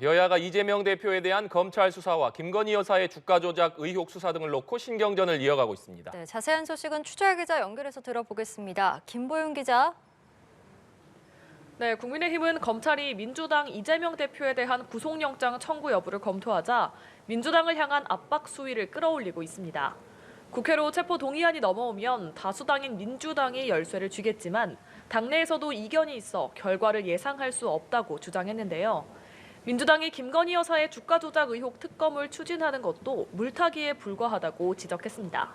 여야가 이재명 대표에 대한 검찰 수사와 김건희 여사의 주가 조작 의혹 수사 등을 놓고 신경전을 이어가고 있습니다. 네, 자세한 소식은 추재할 기자 연결해서 들어보겠습니다. 김보윤 기자. 네, 국민의힘은 검찰이 민주당 이재명 대표에 대한 구속영장 청구 여부를 검토하자 민주당을 향한 압박 수위를 끌어올리고 있습니다. 국회로 체포 동의안이 넘어오면 다수당인 민주당이 열쇠를 쥐겠지만 당내에서도 이견이 있어 결과를 예상할 수 없다고 주장했는데요. 민주당이 김건희 여사의 주가 조작 의혹 특검을 추진하는 것도 물타기에 불과하다고 지적했습니다.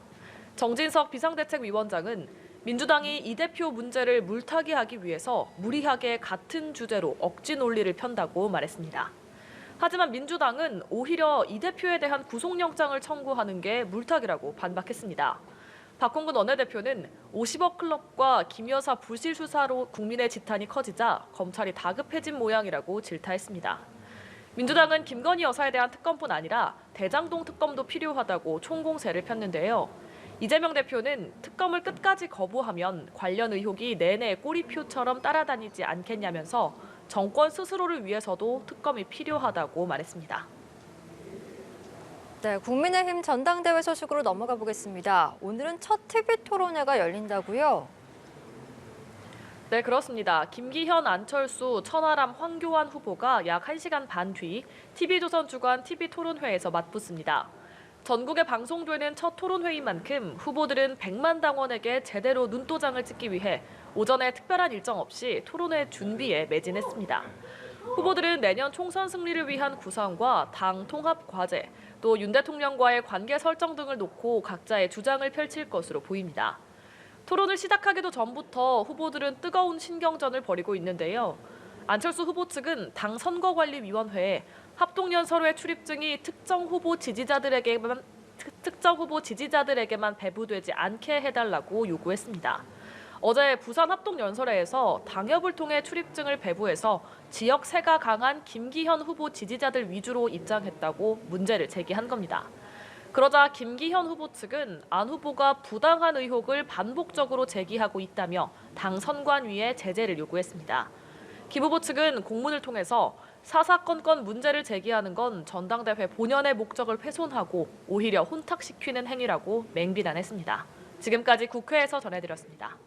정진석 비상대책위원장은 민주당이 이 대표 문제를 물타기하기 위해서 무리하게 같은 주제로 억지 논리를 편다고 말했습니다. 하지만 민주당은 오히려 이 대표에 대한 구속영장을 청구하는 게 물타기라고 반박했습니다. 박홍근 원내대표는 50억 클럽과 김 여사 부실 수사로 국민의 지탄이 커지자 검찰이 다급해진 모양이라고 질타했습니다. 민주당은 김건희 여사에 대한 특검뿐 아니라 대장동 특검도 필요하다고 총공세를 폈는데요. 이재명 대표는 특검을 끝까지 거부하면 관련 의혹이 내내 꼬리표처럼 따라다니지 않겠냐면서 정권 스스로를 위해서도 특검이 필요하다고 말했습니다. 네, 국민의힘 전당대회 소식으로 넘어가 보겠습니다. 오늘은 첫 TV 토론회가 열린다고요? 네, 그렇습니다. 김기현, 안철수, 천하람, 황교안 후보가 약 1시간 반 뒤 TV조선 주관 TV토론회에서 맞붙습니다. 전국에 방송되는 첫 토론회인 만큼 후보들은 100만 당원에게 제대로 눈도장을 찍기 위해 오전에 특별한 일정 없이 토론회 준비에 매진했습니다. 후보들은 내년 총선 승리를 위한 구상과 당 통합 과제, 또 윤 대통령과의 관계 설정 등을 놓고 각자의 주장을 펼칠 것으로 보입니다. 토론을 시작하기도 전부터 후보들은 뜨거운 신경전을 벌이고 있는데요. 안철수 후보 측은 당 선거관리위원회에 합동연설회 출입증이 특정 후보 지지자들에게만 배부되지 않게 해달라고 요구했습니다. 어제 부산 합동연설회에서 당협을 통해 출입증을 배부해서 지역 세가 강한 김기현 후보 지지자들 위주로 입장했다고 문제를 제기한 겁니다. 그러자 김기현 후보 측은 안 후보가 부당한 의혹을 반복적으로 제기하고 있다며 당 선관위에 제재를 요구했습니다. 김 후보 측은 공문을 통해서 사사건건 문제를 제기하는 건 전당대회 본연의 목적을 훼손하고 오히려 혼탁시키는 행위라고 맹비난했습니다. 지금까지 국회에서 전해드렸습니다.